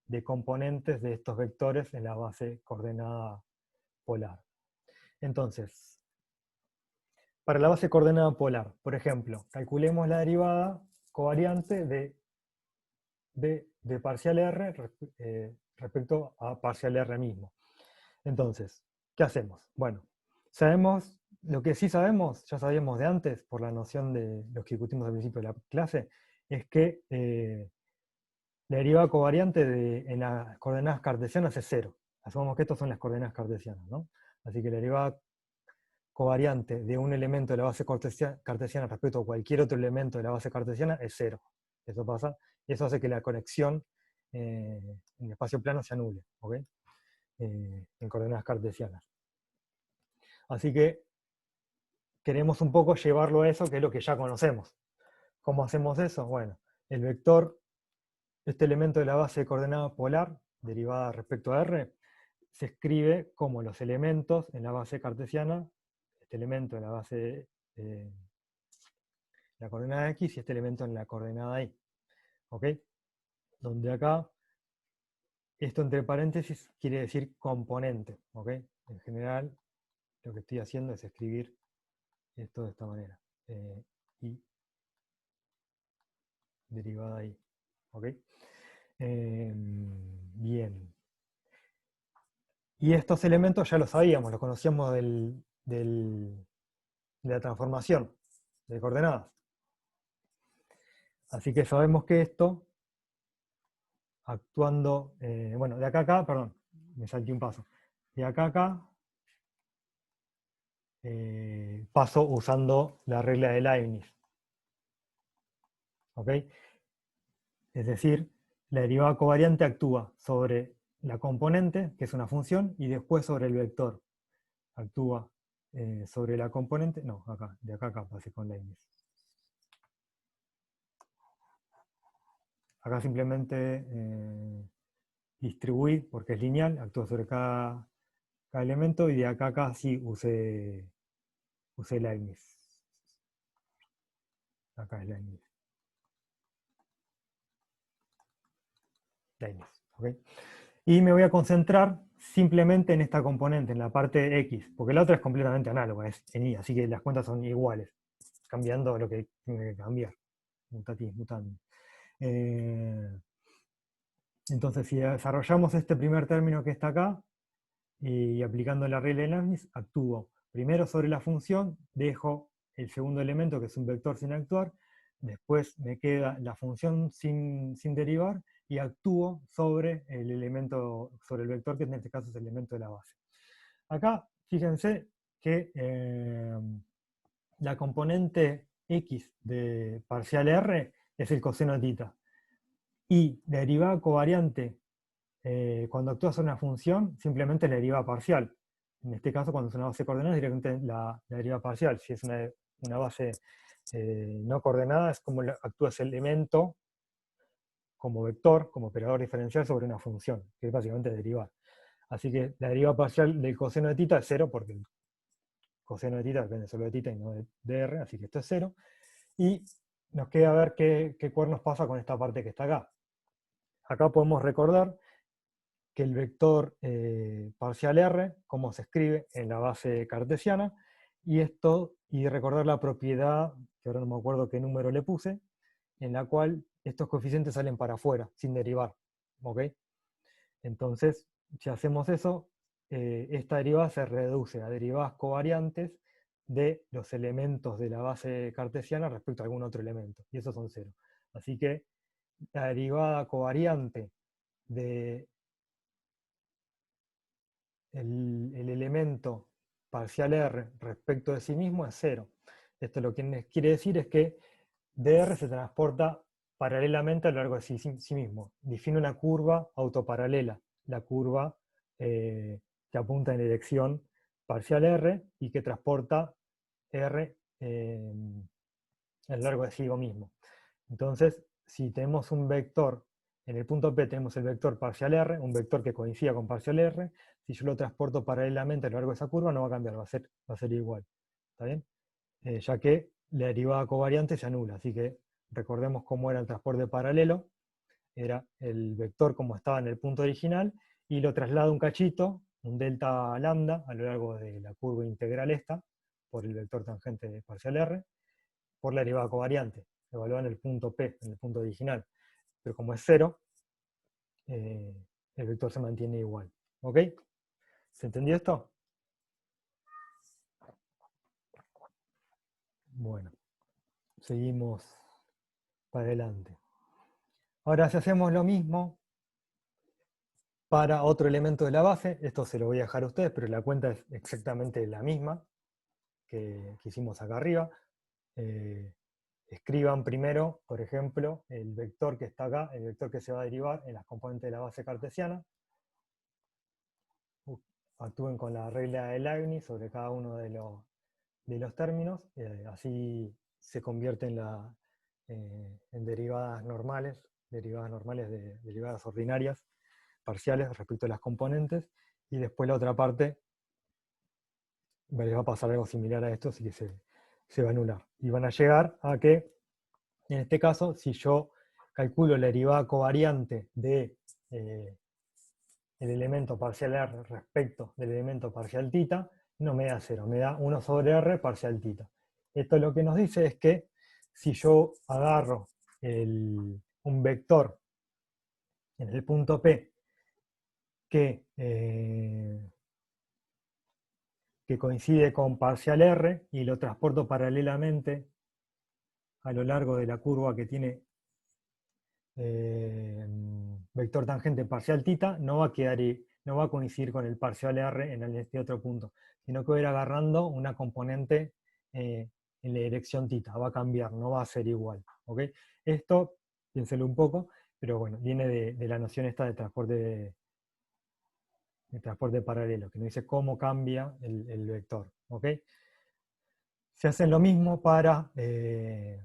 S1: de componentes de estos vectores en la base coordenada polar. Entonces, para la base coordenada polar, por ejemplo, calculemos la derivada covariante de parcial R respecto a parcial R mismo. Entonces, ¿qué hacemos? Bueno, sabemos, lo que sí sabemos, ya sabíamos de antes, por la noción de los que discutimos al principio de la clase, es que la derivada covariante en las coordenadas cartesianas es 0. Asumamos que estas son las coordenadas cartesianas, ¿no? Así que la derivada covariante de un elemento de la base cartesiana respecto a cualquier otro elemento de la base cartesiana es 0. Eso pasa, y eso hace que la conexión en el espacio plano se anule, ¿ok? En coordenadas cartesianas. Así que queremos un poco llevarlo a eso, que es lo que ya conocemos. ¿Cómo hacemos eso? Bueno, el vector, este elemento de la base de coordenada polar, derivada respecto a R, se escribe como los elementos en la base cartesiana, este elemento en la base de la coordenada X y este elemento en la coordenada Y. ¿Ok? Donde acá, esto entre paréntesis quiere decir componente. ¿Ok? En general, lo que estoy haciendo es escribir esto de esta manera. Y derivada Y. ¿Ok? Bien. Y estos elementos ya los sabíamos, los conocíamos de la transformación de coordenadas. Así que sabemos que esto, actuando, bueno, de acá a acá, perdón, me salté un paso. De acá a acá, paso usando la regla de Leibniz. ¿Ok? Es decir, la derivada covariante actúa sobre la componente, que es una función, y después sobre el vector. Actúa sobre la componente, no, acá, de acá a acá pasé con Leibniz. Acá simplemente distribuí, porque es lineal, actúa sobre cada elemento, y de acá a acá sí usé Leibniz. Acá es Leibniz. ¿Okay? Y me voy a concentrar simplemente en esta componente, en la parte X, porque la otra es completamente análoga, es en Y, así que las cuentas son iguales, cambiando lo que tiene que cambiar, mutatis mutandis. Entonces, si desarrollamos este primer término que está acá, y aplicando la regla de Leibniz, actúo primero sobre la función, dejo el segundo elemento, que es un vector sin actuar, después me queda la función sin derivar, y actúo sobre el elemento, sobre el vector, que en este caso es el elemento de la base. Acá, fíjense que la componente X de parcial R es el coseno de tita. Y la derivada covariante, cuando actúa sobre una función, simplemente la derivada parcial. En este caso, cuando es una base coordenada, directamente la derivada parcial. Si es una base no coordenada, es como actúa ese elemento como vector, como operador diferencial sobre una función, que es básicamente derivar. Así que la derivada parcial del coseno de tita es 0, porque el coseno de tita depende solo de tita y no de R, así que esto es 0. Y nos queda ver qué cuernos pasa con esta parte que está acá. Acá podemos recordar que el vector parcial R, cómo se escribe en la base cartesiana, y recordar la propiedad, que ahora no me acuerdo qué número le puse, en la cual estos coeficientes salen para afuera, sin derivar. ¿Ok? Entonces, si hacemos eso, esta derivada se reduce a derivadas covariantes de los elementos de la base cartesiana respecto a algún otro elemento, y esos son 0. Así que la derivada covariante de el elemento parcial R respecto de sí mismo es 0. Esto lo que quiere decir es que dr se transporta paralelamente a lo largo de sí mismo. Define una curva autoparalela, la curva que apunta en dirección parcial R y que transporta R a lo largo de sí mismo. Entonces, si tenemos un vector, en el punto P tenemos el vector parcial R, un vector que coincida con parcial R, si yo lo transporto paralelamente a lo largo de esa curva no va a cambiar, va a ser igual. ¿Está bien? Ya que la derivada covariante se anula, así que recordemos cómo era el transporte paralelo, era el vector como estaba en el punto original, y lo traslado un cachito, un delta lambda, a lo largo de la curva integral esta, por el vector tangente parcial R, por la derivada covariante, evaluada en el punto P, en el punto original. Pero como es 0, el vector se mantiene igual. ¿Ok? ¿Se entendió esto? Bueno, seguimos para adelante. Ahora, si hacemos lo mismo para otro elemento de la base, esto se lo voy a dejar a ustedes, pero la cuenta es exactamente la misma. que hicimos acá arriba. Escriban primero, por ejemplo, el vector que está acá, el vector que se va a derivar en las componentes de la base cartesiana. Actúen con la regla de Leibniz sobre cada uno de los términos, así se convierte en derivadas normales derivadas ordinarias, parciales respecto a las componentes, y después la otra parte les va a pasar algo similar a esto, así que se va a anular. Y van a llegar a que, en este caso, si yo calculo la derivada covariante de el elemento parcial R respecto del elemento parcial θ, no me da 0, me da 1 sobre R parcial θ. Esto lo que nos dice es que si yo agarro un vector en el punto P que coincide con parcial R y lo transporto paralelamente a lo largo de la curva que tiene vector tangente parcial θ, no va a coincidir con el parcial R en este otro punto, sino que voy a ir agarrando una componente en la dirección θ, va a cambiar, no va a ser igual. ¿Ok? Esto, piénselo un poco, pero bueno, viene de la noción esta de transporte paralelo, que nos dice cómo cambia el vector. ¿Ok? Se hace lo mismo para el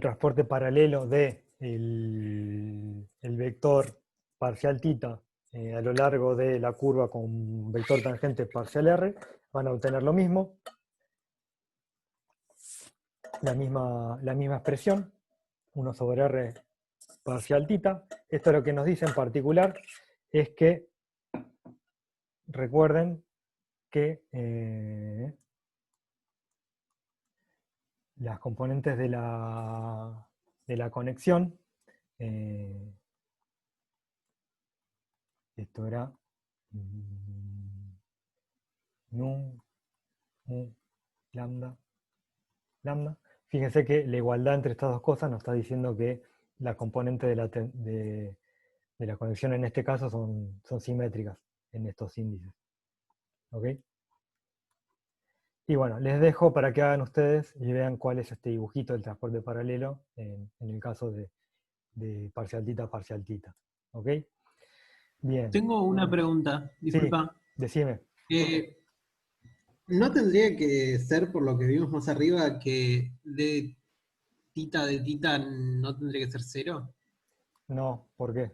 S1: transporte paralelo de el vector parcial θ a lo largo de la curva con vector tangente parcial R, van a obtener lo mismo, la misma expresión, 1 sobre R parcial θ. Esto lo que nos dice en particular es que, recuerden que las componentes de la conexión, esto era nu, mu, lambda, lambda. Fíjense que la igualdad entre estas dos cosas nos está diciendo que las componentes de la conexión en este caso son simétricas en estos índices. ¿Ok? Y bueno, les dejo para que hagan ustedes y vean cuál es este dibujito del transporte paralelo en el caso de parcial θ. ¿Ok? Bien.
S2: Tengo una pregunta,
S1: Sí,
S2: disculpa.
S1: decime.
S2: ¿No tendría que ser, por lo que vimos más arriba, que de θ no tendría que ser 0?
S1: No, ¿por qué?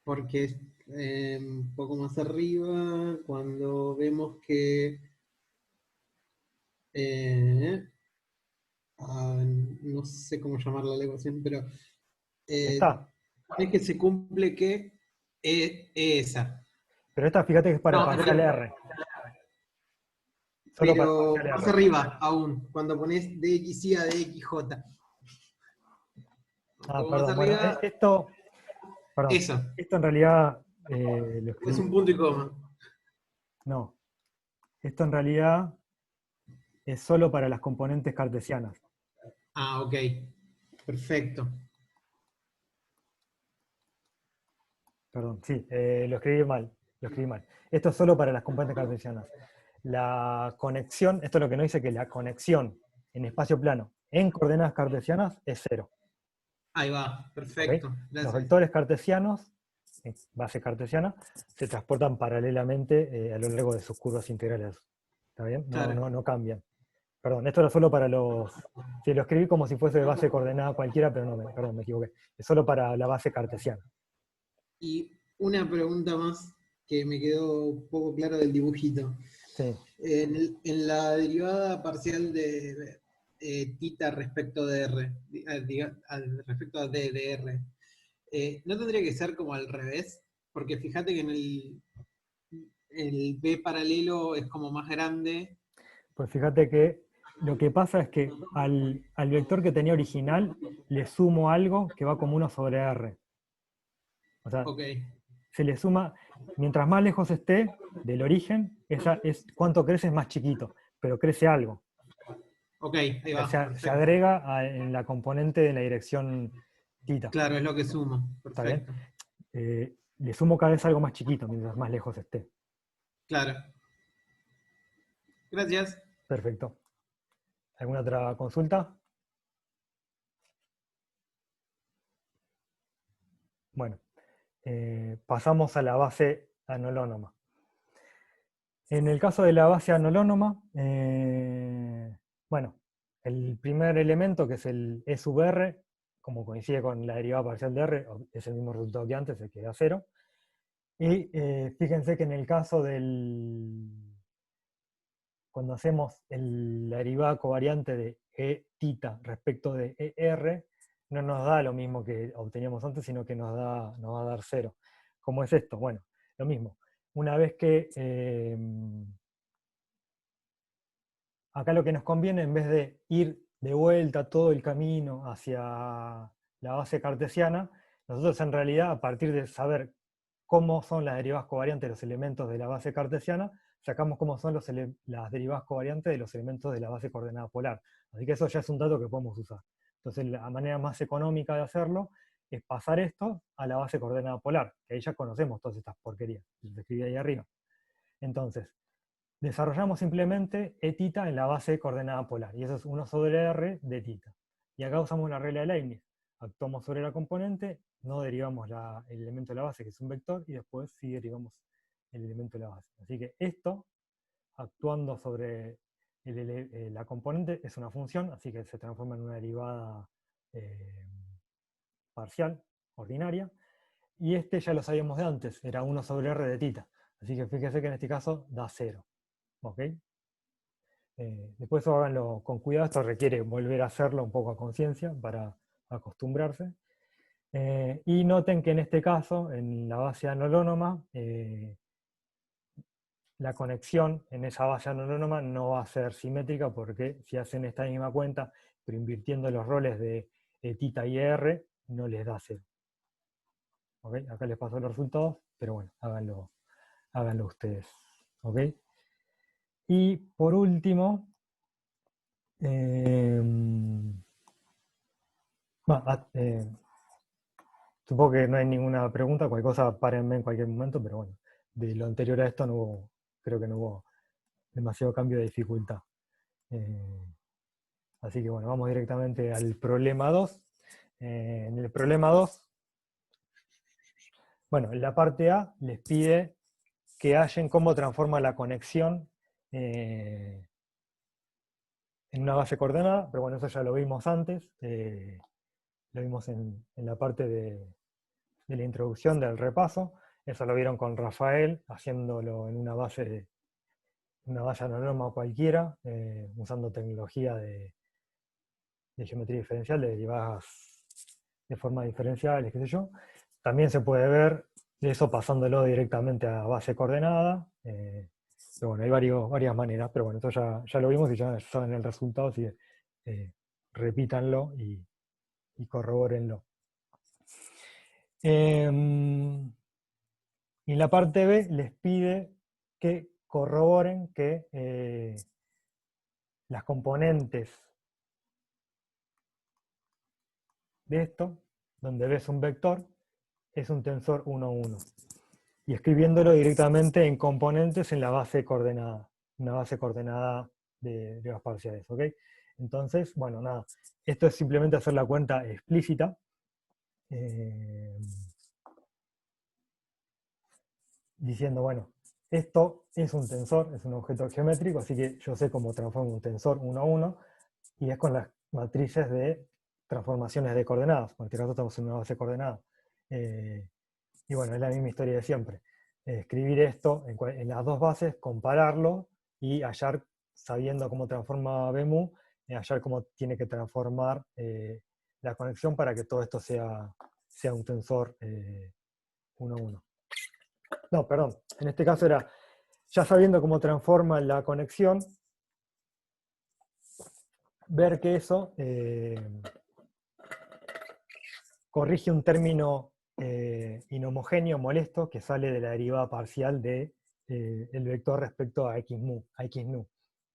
S2: Porque un poco más arriba, cuando vemos que eh, no sé cómo llamar la ecuación, pero
S1: Está.
S2: es que se cumple que esa.
S1: Pero esta, fíjate que es para
S2: No,
S1: parcial R. Solo para
S2: pero
S1: parcial
S2: más
S1: R.
S2: arriba aún, cuando pones DXY a DXJ. Un
S1: Ah,
S2: poco más
S1: perdón. Bueno,
S2: arriba,
S1: perdón.
S2: eso.
S1: Esto en realidad lo
S2: Es
S1: escribí.
S2: un punto y coma.
S1: No. Esto en realidad es solo para las componentes cartesianas.
S2: Ah, ok. Perfecto.
S1: Perdón, sí, lo escribí mal. Esto es solo para las componentes cartesianas. La conexión, esto es lo que nos dice que la conexión en espacio plano en coordenadas cartesianas es 0.
S2: Ahí va.
S1: ¿Ok?
S2: Perfecto.
S1: Los
S2: Gracias.
S1: vectores cartesianos, en base cartesiana, se transportan paralelamente a lo largo de sus curvas integrales. ¿Está bien?
S2: Claro.
S1: No cambian. Perdón, esto era solo para los... Sí, lo escribí como si fuese de base coordenada cualquiera, pero no, perdón, me equivoqué. Es solo para la base cartesiana.
S2: Y una pregunta más que me quedó un poco claro del dibujito.
S1: Sí.
S2: En la derivada parcial de θ respecto de R, respecto a D de R, ¿no tendría que ser como al revés? Porque fíjate que en el B paralelo es como más grande.
S1: Pues fíjate que lo que pasa es que al vector que tenía original le sumo algo que va como 1 sobre R. O sea,
S2: Ok,
S1: se le suma, mientras más lejos esté del origen, cuanto crece es más chiquito, pero crece algo.
S2: ok, ahí
S1: O
S2: va,
S1: sea, se
S2: perfecto.
S1: agrega en la componente de la dirección θ.
S2: Claro, es lo que sumo,
S1: ¿Está bien?
S2: perfecto.
S1: Le sumo cada vez algo más chiquito mientras más lejos esté.
S2: Claro. Gracias.
S1: Perfecto. ¿Alguna otra consulta? Bueno, pasamos a la base anolonoma. En el caso de la base anolonoma, bueno, el primer elemento, que es el E sub R, como coincide con la derivada parcial de R, es el mismo resultado que antes, se queda cero. Y fíjense que en el caso cuando hacemos la derivada covariante de E tita respecto de ER, no nos da lo mismo que obteníamos antes, sino que nos va a dar cero. ¿Cómo es esto? Bueno, lo mismo. Una vez que acá lo que nos conviene, en vez de ir de vuelta todo el camino hacia la base cartesiana, nosotros en realidad, a partir de saber cómo son las derivadas covariantes de los elementos de la base cartesiana, sacamos cómo son las derivadas covariantes de los elementos de la base coordenada polar. Así que eso ya es un dato que podemos usar. Entonces la manera más económica de hacerlo es pasar esto a la base coordenada polar, que ahí ya conocemos todas estas porquerías, les escribí ahí arriba. Entonces, desarrollamos simplemente etita en la base coordenada polar, y eso es 1 sobre r de tita. Y acá usamos la regla de Leibniz. Actuamos sobre la componente, no derivamos el elemento de la base, que es un vector, y después sí derivamos el elemento de la base. Así que esto, actuando sobre la componente, es una función, así que se transforma en una derivada parcial, ordinaria, y este ya lo sabíamos de antes, era 1 sobre r de tita. Así que fíjense que en este caso da 0. ¿Ok? Después háganlo con cuidado, esto requiere volver a hacerlo un poco a conciencia para acostumbrarse. Y noten que en este caso, en la base anolonoma, la conexión en esa base anolonoma no va a ser simétrica, porque si hacen esta misma cuenta, pero invirtiendo los roles de tita y r, no les da 0. ¿Ok? Acá les paso los resultados, pero bueno, háganlo ustedes. ¿Ok? Y por último, supongo que no hay ninguna pregunta, cualquier cosa párenme en cualquier momento, pero bueno, de lo anterior a esto creo que no hubo demasiado cambio de dificultad. Así que bueno, vamos directamente al problema 2. En el problema 2, bueno, en la parte A les pide que hallen cómo transforma la conexión en una base coordenada, pero bueno, eso ya lo vimos antes, lo vimos en la parte de la introducción del repaso. Eso lo vieron con Rafael, haciéndolo en una base anónima cualquiera, usando tecnología de geometría diferencial, de derivadas de formas diferenciales, qué sé yo. También se puede ver eso pasándolo directamente a base coordenada. Pero bueno, hay varias maneras, pero bueno, esto ya lo vimos y ya saben el resultado, así que repítanlo y corrobórenlo. Y en la parte B les pide que corroboren que las componentes de esto, donde ves un vector, es un tensor 1, 1. Y escribiéndolo directamente en componentes en la base coordenada, una base coordenada de derivas parciales. ¿Ok? Entonces, bueno, nada, esto es simplemente hacer la cuenta explícita. Diciendo, bueno, esto es un tensor, es un objeto geométrico, así que yo sé cómo transformo un tensor 1 a 1, y es con las matrices de transformaciones de coordenadas. En este caso estamos en una base coordenada. Y bueno, es la misma historia de siempre. Escribir esto en las dos bases, compararlo y hallar, sabiendo cómo transforma BMU, hallar cómo tiene que transformar la conexión para que todo esto sea un tensor 1 a 1. No, perdón, en este caso era, ya sabiendo cómo transforma la conexión, ver que eso corrige un término inhomogéneo molesto que sale de la derivada parcial de el vector respecto a x nu.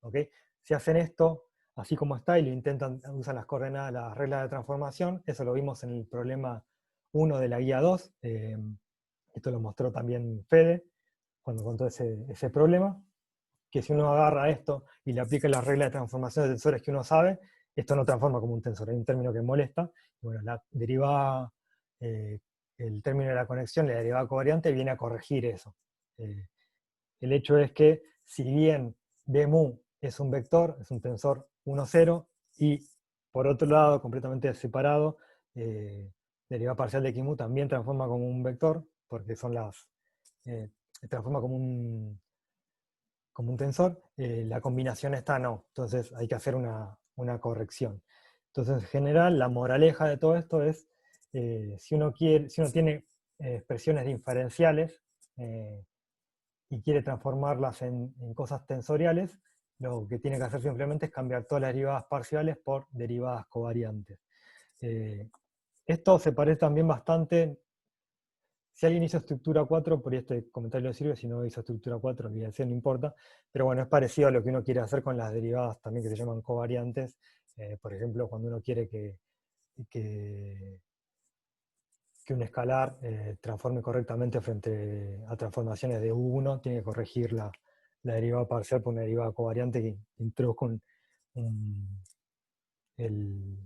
S1: ¿Okay? Si hacen esto así como está y lo intentan, usan las coordenadas, las reglas de transformación, eso lo vimos en el problema 1 de la guía 2, esto lo mostró también Fede, cuando contó ese problema, que si uno agarra esto y le aplica las reglas de transformación de tensores que uno sabe, esto no transforma como un tensor. Hay un término que molesta, y bueno, la derivada, el término de la conexión, la derivada covariante, viene a corregir eso. El hecho es que, si bien B mu es un vector, es un tensor 1, 0, y por otro lado, completamente separado, derivada parcial de X mu también transforma como un vector, porque son transforma como un tensor, la combinación está no. Entonces hay que hacer una corrección. Entonces, en general, la moraleja de todo esto es, si uno tiene expresiones diferenciales, y quiere transformarlas en cosas tensoriales, lo que tiene que hacer simplemente es cambiar todas las derivadas parciales por derivadas covariantes. Eh, Esto se parece también bastante. Si alguien hizo estructura 4, por ahí este comentario le sirve; si no hizo estructura 4, olvídense, no importa. Pero bueno, es parecido a lo que uno quiere hacer con las derivadas también, que se llaman covariantes. Por ejemplo, cuando uno quiere que, que un escalar transforme correctamente frente a transformaciones de U1, tiene que corregir la derivada parcial por una derivada covariante que introduzca el,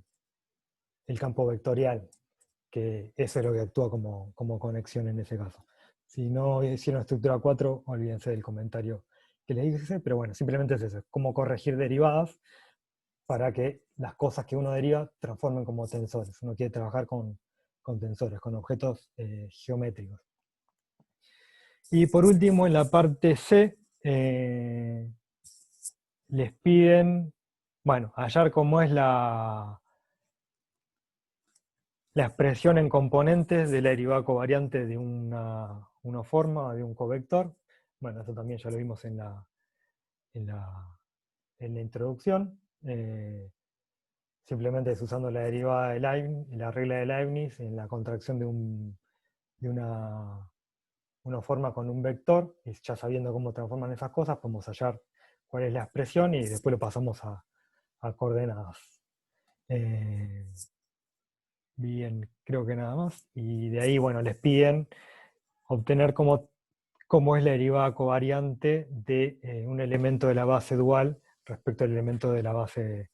S1: el campo vectorial, que eso es lo que actúa como conexión en ese caso. Si no hicieron estructura 4, olvídense del comentario que les hice, pero bueno, simplemente es eso, es cómo corregir derivadas para que las cosas que uno deriva transformen como tensores. Uno quiere trabajar con tensores, con objetos geométricos. Y por último, en la parte C, les piden, bueno, hallar cómo es la expresión en componentes de la derivada covariante de una forma, de un covector. Bueno, eso también ya lo vimos en la, en la introducción. Simplemente es usando la derivada de Leibniz, la regla de Leibniz, en la contracción de una forma con un vector, y ya sabiendo cómo transforman esas cosas, podemos hallar cuál es la expresión y después lo pasamos a coordenadas. Bien, creo que nada más. Y de ahí, bueno, les piden obtener cómo es la derivada covariante de un elemento de la base dual respecto al elemento de la base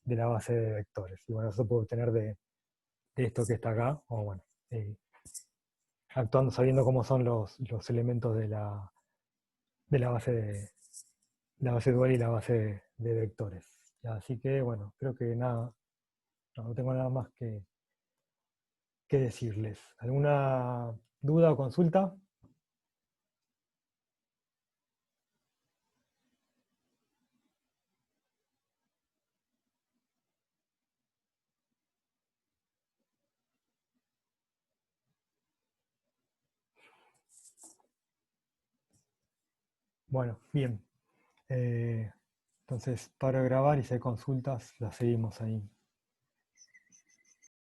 S1: de vectores. Y bueno, eso se puede obtener de esto que está acá, o bueno, actuando sabiendo cómo son los elementos de la base dual y la base de vectores. Así que bueno, creo que nada, no tengo nada más que decirles. ¿Alguna duda o consulta? Bueno, bien. Entonces, para grabar, y si hay consultas, las seguimos ahí.